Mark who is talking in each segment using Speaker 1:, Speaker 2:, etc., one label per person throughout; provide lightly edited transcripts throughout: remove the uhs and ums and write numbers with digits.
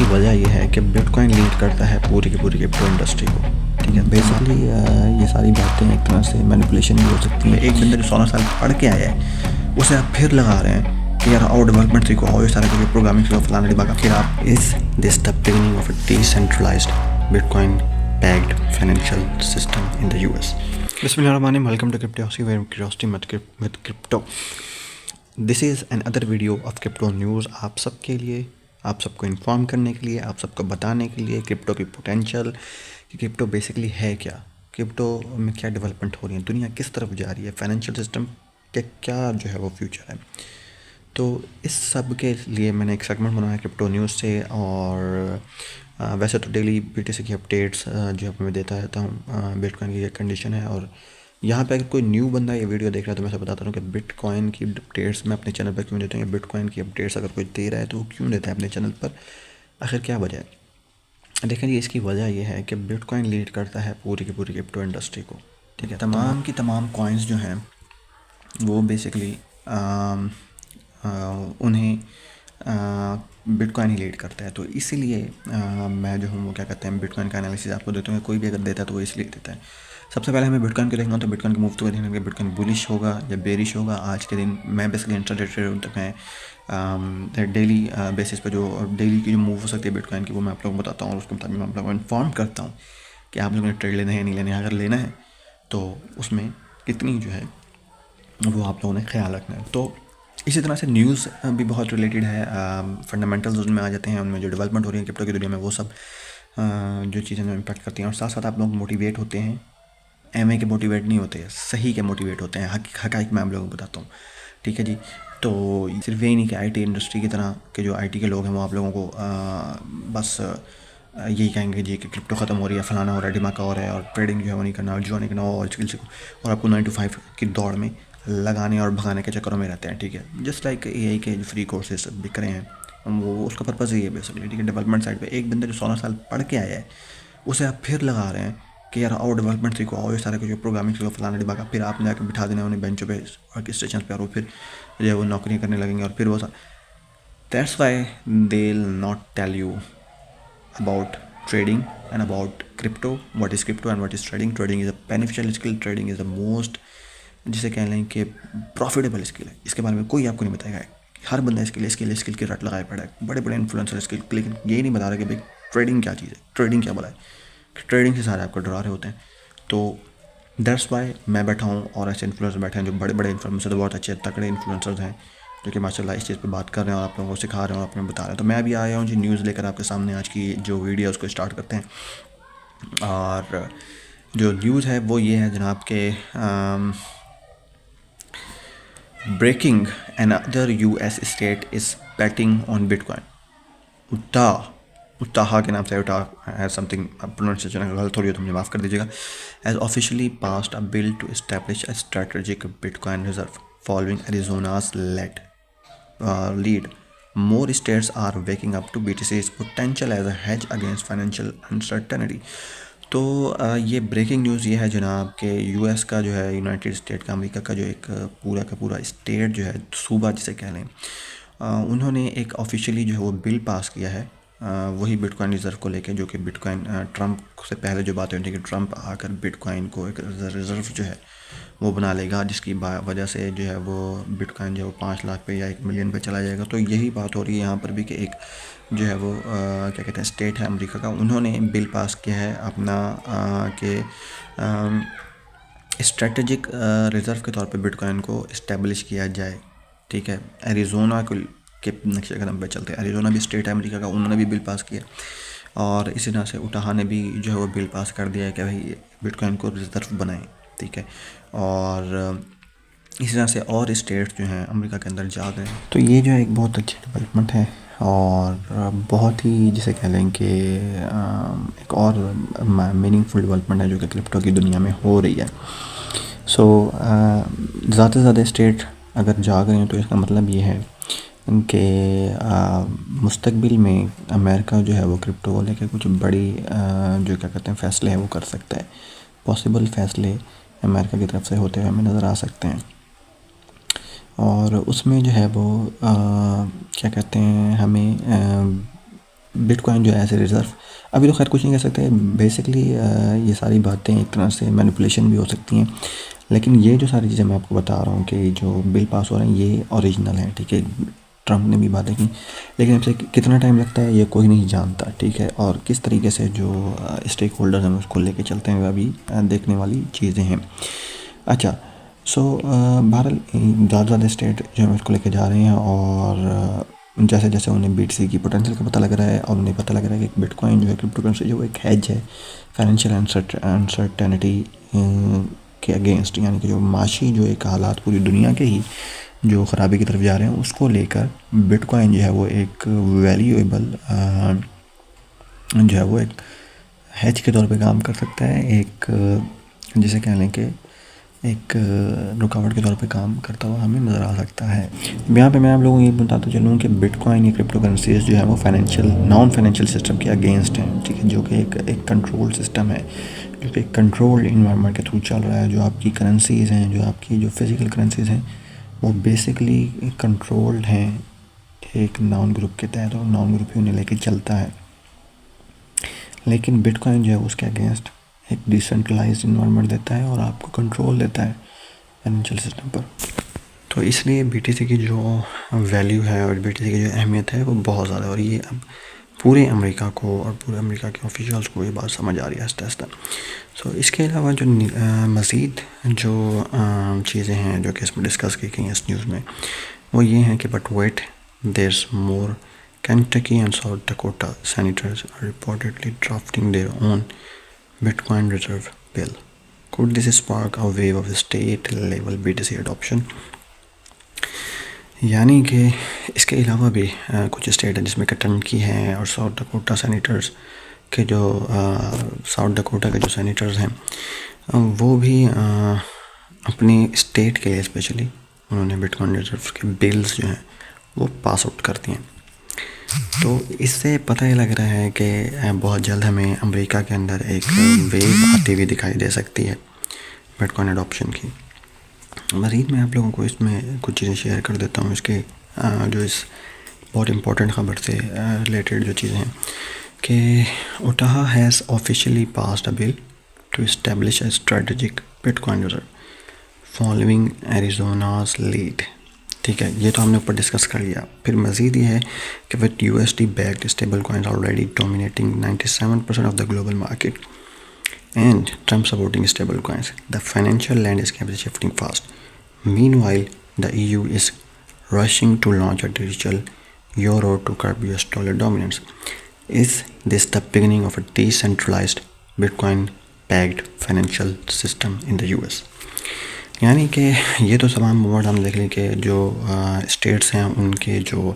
Speaker 1: इसकी वजह यह है कि बिटकॉइन लीड करता है पूरी की पूरी क्रिप्टो इंडस्ट्री को। ठीक है, बेसिकली ये सारी बातें एक तरह से मैनिपुलेशन भी हो सकती हैं। एक बंदा जो 16 साल पढ़ के आया है उसे आप फिर लगा रहे हैं कि यार और डेवलपमेंट सीखो और ये सारे कुछ प्रोग्रामिंग सीखो फलाना डिबागा, फिर आप is this the beginning of a decentralised Bitcoin backed financial system in the US. बिस्मिल्लाहिर्रहमानिर्रहीम, welcome to Cryptocy where curiosity with crypto. This is another video of crypto news. आप सबके लिए, आप सबको इन्फॉर्म करने के लिए, आप सबको बताने के लिए क्रिप्टो की पोटेंशियल, कि क्रिप्टो बेसिकली है क्या, क्रिप्टो में क्या डेवलपमेंट हो रही है, दुनिया किस तरफ जा रही है, फाइनेंशियल सिस्टम के क्या जो है वो फ्यूचर है। तो इस सब के लिए मैंने एक सेगमेंट बनाया है क्रिप्टो न्यूज़ से। और वैसे तो डेली बीटीसी की अपडेट्स जो मैं देता रहता हूँ, बिटकॉइन की ये कंडीशन है। और यहाँ पे अगर कोई न्यू बंदा ये वीडियो देख रहा है तो मैं से बताता हूँ कि बिटकॉइन की अपडेट्स मैं अपने चैनल पर क्यों देता हूँ, बिटकॉइन की अपडेट्स अगर कोई दे रहा है तो वो क्यों देता है अपने चैनल पर, आखिर क्या वजह है। देखें जी, इसकी वजह यह है कि बिटकॉइन लीड करता है पूरी की पूरी क्रिप्टो इंडस्ट्री को। ठीक है, तमाम की तमाम कॉइन्स जो हैं वो बेसिकली उन्हें बिटकॉइन ही लीड करता है। तो इसीलिए मैं जो हूँ वो क्या कहते हैं, बिटकॉइन का एनालिसिस आपको देता हूँ। कोई भी अगर देता है तो वो इसलिए देता है। सबसे पहले हमें बिटकॉइन को देखना हो तो बिटकॉइन के मूव तो देखना कि बिटकॉइन बुलिश होगा या बेरिश होगा। आज के दिन मैं बेसिकली इंट्राडे ट्रेडर हूँ, तो मैं डेली बेसिस पे जो डेली की जो मूव हो सकती है बिटकॉइन की वो मैं आप लोगों को बताता हूँ और उसके मुताबिक मैं आप लोगों को इन्फॉर्म करता हूँ कि आप लोगों ने ट्रेड लेना है या नहीं लेना है। अगर लेना है तो उसमें कितनी जो है वो आप लोगों ने ख्याल रखना है। तो इसी तरह से न्यूज़ भी बहुत रिलेटेड है, फंडामेंटल्स उसमें आ जाते हैं, उनमें जो डेवलपमेंट हो रही है क्रिप्टो की दुनिया में वो सब जो चीज़ें इम्पैक्ट करती हैं। और साथ साथ आप लोग मोटिवेट होते हैं, एमए के मोटिवेट नहीं होते, सही के मोटिवेट होते हैं, हक़ाइक़ मैं आप लोगों को बताता हूँ। ठीक है जी, तो सिर्फ यही नहीं कि आईटी इंडस्ट्री की तरह के जो आईटी के लोग हैं वो आप लोगों को बस यही कहेंगे जी कि क्रिप्टो ख़त्म हो रही है, फलाना हो रहा है, डिमाका हो रहा है और ट्रेडिंग जो है वो नहीं करना, जो नहीं करना और स्किल सीखो, और आपको 9 to 5 की दौड़ में लगाने और भगाने के चक्करों में रहते हैं। ठीक है, जस्ट लाइक एआई के जो फ्री कोर्सेज बिक रहे हैं वो उसका पर्पज़ यही है बेसिकली। ठीक है, डेवलपमेंट साइड पे एक बंदा जो 16 साल पढ़ के आया है उसे आप फिर लगा रहे हैं कि यार और डेवलपमेंट सीखो और ये सारे कुछ प्रोग्रामिंग सीखो फलाना डिबागा, फिर आपने जाकर बिठा देना उन्हें बेंचों पे वर्क स्टेशन पे और वो फिर जो है वो नौकरी करने लगेंगे और फिर वो that's why they will not tell you about trading and about crypto, what is crypto and what is trading. Trading is a beneficial skill, trading is the most, जिसे कह लें कि प्रॉफिटेबल स्किल है। इसके बारे में कोई आपको नहीं बताएगा। हर बंदा स्किल की रट लगाए पड़ा है, बड़े बड़े इन्फ्लुएंसर स्किल, लेकिन ये नहीं बता रहा कि भाई ट्रेडिंग क्या चीज़ है, ट्रेडिंग क्या बोला है। ट्रेडिंग से सारे आपको डरा रहे होते हैं। तो दैट्स वाई मैं बैठा हूँ और ऐसे इन्फ्लुएंसर बैठे हैं जो बड़े बड़े इन्फ्लुएंसर, तो बहुत अच्छे तकड़े इन्फ्लुएंसर्स हैं जो कि माशाल्लाह इस चीज़ पे बात कर रहे हैं और आप लोगों को सिखा रहे हैं और अपने बता रहे हैं। तो मैं भी आया हूँ जी न्यूज़ लेकर आपके सामने। आज की जो वीडियो उसको स्टार्ट करते हैं। और जो न्यूज़ है वो ये है जनाब के breaking another US state is betting on Bitcoin. Utah के नाम से, उटा है समथिंग, प्रोनाउंसिएशन अगर गलत हो रही हो तो मुझे माफ़ कर दीजिएगा। Has officially passed a bill to establish a strategic Bitcoin reserve following Arizona's lead. More states are waking up to BTC's potential as a hedge against financial uncertainty. तो ये ब्रेकिंग न्यूज़ ये है जनाब कि यूएस का जो है, United state का, अमेरिका का जो एक पूरा का पूरा स्टेट जो है, सूबा जिसे कह लें, उन्होंने एक ऑफिशियली जो है वो बिल पास किया है वही बिटकॉइन रिज़र्व को लेके, जो कि बिटकॉइन ट्रंप से पहले जो बात हुई थी कि ट्रंप आकर बिटकॉइन को एक रिज़र्व जो है वो बना लेगा, जिसकी वजह से जो है वो बिटकॉइन जो है वो 5 लाख पे या 1 मिलियन पे चला जाएगा। तो यही बात हो रही है यहाँ पर भी कि एक जो है वो क्या कहते हैं स्टेट है अमेरिका का, उन्होंने बिल पास किया है अपना कि स्ट्रेटजिक रिज़र्व के तौर पे बिटकॉइन को इस्टेब्लिश किया जाए। ठीक है, एरिज़ोना के नक्शे कदम पे चलते हैं। एरिज़ोना भी स्टेट है अमेरिका का, उन्होंने भी बिल पास किया और इसी तरह से उटाहा ने भी जो है वो बिल पास कर दिया है कि भाई बिटकॉइन को रिज़र्व बनाएं। ठीक है, और इसी तरह से और स्टेट्स जो हैं अमेरिका के अंदर जा गए हैं। तो ये जो है एक बहुत अच्छी डेवलपमेंट है और बहुत ही जिसे कह लें कि एक और मीनिंगफुल डेवलपमेंट है जो कि क्रिप्टो की दुनिया में हो रही है। सो ज़्यादा से ज़्यादा स्टेट अगर जाग रहे हैं तो इसका मतलब ये है कि मुस्तकबिल में अमेरिका जो है वो क्रिप्टो को लेकर कुछ बड़ी जो क्या कहते हैं फ़ैसले हैं वो कर सकता है। पॉसिबल फ़ैसले अमेरिका की तरफ से होते हुए हमें नज़र आ सकते हैं और उसमें जो है वो क्या कहते हैं हमें बिटकॉइन जो है एज ए रिज़र्व, अभी तो खैर कुछ नहीं कह सकते बेसिकली। ये सारी बातें एक तरह से मैनिपुलेशन भी हो सकती हैं, लेकिन ये जो सारी चीज़ें मैं आपको बता रहा हूँ कि जो बिल पास हो रहे हैं ये ओरिजिनल है, ठीक है। ट्रम्प ने भी बातें की, लेकिन इससे कितना टाइम लगता है ये कोई नहीं जानता, ठीक है। और किस तरीके से जो स्टेक होल्डर्स हैं उसको लेके चलते हैं, वह भी देखने वाली चीज़ें हैं। अच्छा, सो बहरहाल ज़्यादा स्टेट जो है उसको लेके जा रहे हैं, और जैसे जैसे उन्हें बीटीसी की पोटेंशियल का पता लग रहा है, और उन्हें पता लग रहा है कि बिटकॉइन जो है क्रिप्टो करेंसी जो एक हेज है फाइनेंशियल अनसर्टेनिटी के अगेंस्ट, यानी कि जो माशी जो एक हालात पूरी दुनिया के ही जो ख़राबी की तरफ जा रहे हैं उसको लेकर बिटकॉइन जो है वो एक वैल्यूएबल जो है वो एक हेज के तौर पे काम कर सकता है, एक जिसे कह लें कि एक रुकावट के तौर पे काम करता हुआ हमें नज़र आ सकता है। यहाँ पे मैं आप लोगों को ये बताता चलूँ कि बिटकॉइन या क्रिप्टो करेंसीज जो है वो नॉन फाइनेंशियल सिस्टम के अगेंस्ट हैं, ठीक है, जो कि एक कंट्रोल सिस्टम है, जो कि एक कंट्रोल्ड इन्वायरमेंट के थ्रू चल रहा है। जो आपकी करेंसीज़ हैं, जो आपकी जो फिज़िकल करेंसीज़ हैं, वो बेसिकली कंट्रोल्ड हैं एक नॉन ग्रुप के तहत, और नॉन ग्रुप ही उन्हें लेके चलता है। लेकिन बिटकॉइन जो है उसके अगेंस्ट एक डिसेंट्रलाइज्ड इन्वायरमेंट देता है और आपको कंट्रोल देता है फाइनेंशियल सिस्टम पर। तो इसलिए बीटीसी की जो वैल्यू है और बीटीसी की जो अहमियत है वो बहुत ज़्यादा है, और ये अब पूरे अमेरिका को और पूरे अमेरिका के ऑफिशियल्स को ये बात समझ आ रही है आहिस्ता आहिस्ता। सो इसके अलावा जो मज़ीद जो चीज़ें हैं जो कि इसमें डिस्कस की गई इस न्यूज़ में, वो ये हैं कि but wait there's more, Kentucky and South Dakota senators are reportedly drafting their own Bitcoin reserve bill. Could this spark a wave of state-level BTC adoption? यानी कि इसके अलावा भी कुछ स्टेट हैं जिसमें केंटकी है, और साउथ डकोटा सेनेटर्स के जो साउथ डकोटा के जो सेनेटर्स हैं वो भी अपनी स्टेट के लिए स्पेशली उन्होंने बिटकॉइन रिजर्व के बिल्स जो हैं वो पास आउट कर दिए हैं। तो इससे पता ही लग रहा है कि बहुत जल्द हमें अमेरिका के अंदर एक वेव आती हुई दिखाई दे सकती है बिटकॉइन अडॉप्शन की। मज़ीद मैं आप लोगों को इसमें कुछ चीज़ें शेयर कर देता हूँ इसके जो इस बहुत इम्पोर्टेंट ख़बर से रिलेटेड जो चीज़ें हैं कि Utah has officially passed a bill to establish a strategic Bitcoin reserve following Arizona's lead. ठीक है, ये तो हमने ऊपर डिस्कस कर लिया। फिर मज़ीद ये है कि with USD backed stable coins already dominating 97% of the global market and Trump supporting stable coins, the financial landscape is shifting fast. Meanwhile, the EU is rushing to launch a digital euro to curb US dollar dominance. Is this the beginning of a decentralized Bitcoin-backed financial system in the US? यानी कि ये तो तमाम mode हम देख लें कि जो स्टेट्स हैं उनके जो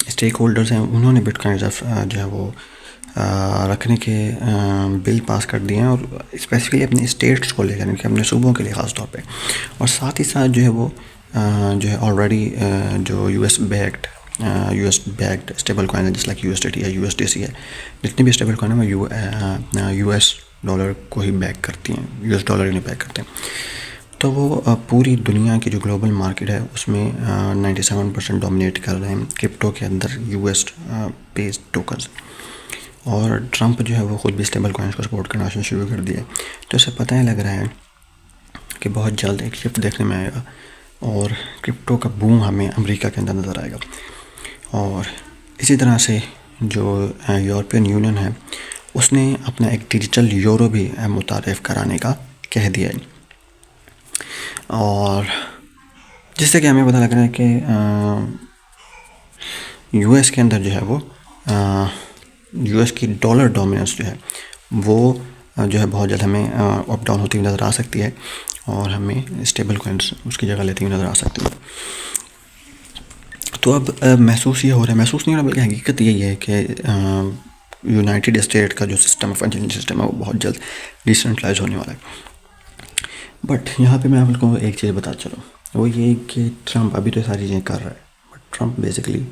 Speaker 1: स्टेक होल्डर्स हैं उन्होंने बिटकॉइन रिजर्व जो है वो रखने के बिल पास कर दिए हैं, और स्पेसिफिकली अपने स्टेट्स को लेकर, यानी कि अपने सूबों के लिए ख़ास तौर पे। और साथ ही साथ जो है वो जो है ऑलरेडी जो यूएस बैक्ड स्टेबल कॉइन है जैसे लाइक USDT है, USDC है, जितनी भी स्टेबल कॉइन है वो US डॉलर को ही बैक करती हैं, US डॉलर ही नहीं बैक करते हैं। तो वो पूरी दुनिया की जो ग्लोबल मार्केट है उसमें 97% डोमिनेट कर रहे हैं क्रिप्टो के अंदर US बेस्ड टोकन्स। और ट्रंप जो है वो ख़ुद भी स्टेबल कॉइन्स को सपोर्ट करना शुरू कर दिया। तो इससे पता ही लग रहा है कि बहुत जल्द एक शिफ्ट देखने में आएगा और क्रिप्टो का बूम हमें अमेरिका के अंदर नज़र आएगा। और इसी तरह से जो यूरोपियन यूनियन है उसने अपना एक डिजिटल यूरो भी मुतारिफ़ कराने का कह दिया है, और जिससे कि हमें पता लग रहा है कि US के अंदर जो है वो US की डॉलर डोमिनेंस जो है वो जो है बहुत जल्द हमें अप डाउन होती हुई नज़र आ सकती है, और हमें स्टेबल कॉइन्स उसकी जगह लेती हुई नज़र आ सकती है। तो अब महसूस नहीं हो रहा बल्कि हकीकत यही है कि यूनाइटेड स्टेट का जो सिस्टम है, फाइनेंशियल सिस्टम है, वो बहुत जल्द डिसेंट्रलाइज होने वाला है। बट यहाँ पे मैं आप लोगों को एक चीज़ बता चलूँ, वो ये कि ट्रंप अभी तो सारी चीज़ें कर रहा है, बट ट्रंप बेसिकली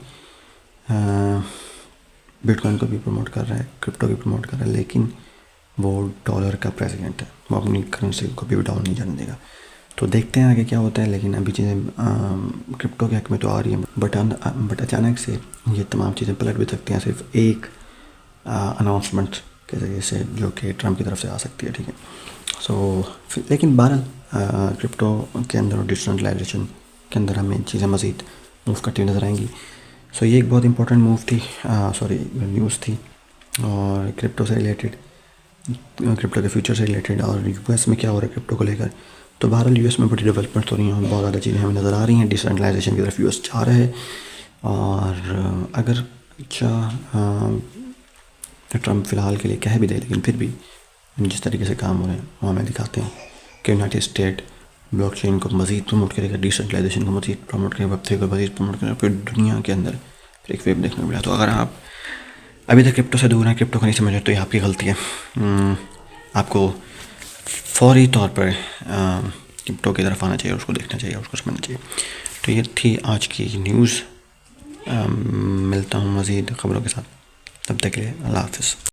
Speaker 1: बिटकॉइन को भी प्रमोट कर रहा है, क्रिप्टो भी प्रमोट कर रहा है, लेकिन वो डॉलर का प्रेसिडेंट है, वो अपनी करेंसी को भी डाउन नहीं जाने देगा। तो देखते हैं आगे क्या होता है। लेकिन अभी चीज़ें क्रिप्टो के हक में तो आ रही हैं, बट अचानक से ये तमाम चीज़ें पलट भी सकती हैं सिर्फ एक अनाउंसमेंट के ज़रिए से, जो कि ट्रम्प की तरफ से आ सकती है, ठीक है। लेकिन बहरहाल क्रिप्टो के अंदर और डिसेंट्रलाइजेशन के अंदर हमें चीज़ें मज़ीद मूव करती हुई नज़र आएंगी। ये एक बहुत इंपॉर्टेंट मूव थी, न्यूज़ थी, और क्रिप्टो से रिलेटेड, क्रिप्टो के फ्यूचर से रिलेटेड, और यूएस में क्या हो रहा है क्रिप्टो को लेकर। तो बहरहाल यूएस में बड़ी डेवलपमेंट हो रही हैं, बहुत ज़्यादा चीज़ें हमें नज़र आ रही हैं, डिसेंट्रलाइजेशन की तरफ यूएस जा रहा है। और अगर ट्रम्प फ़िलहाल के लिए कह भी दे, लेकिन फिर भी जिस तरीके से काम हो रहे हैं वो हमें दिखाते हैं कि यूनाइटेड स्टेट ब्लॉकचेन को मज़ीद प्रमोट करेगा, डिसेंट्रलाइजेशन को मज़ीद प्रमोट करेगा, वेब3 को मज़ीद प्रमोट करेगा, फिर दुनिया के अंदर फिर एक वेब देखने को मिला। तो अगर आप अभी तक क्रिप्टो से दूर हैं, क्रिप्टो को नहीं समझ रहे, तो ये आपकी गलती है। आपको फौरी तौर पर क्रिप्टो की तरफ आना चाहिए, उसको देखना चाहिए, उसको समझना चाहिए। तो ये थी आज की न्यूज़। मिलता हूँ मज़ीद ख़बरों के साथ, तब तक के लिए अल्लाह हाफ़िज़।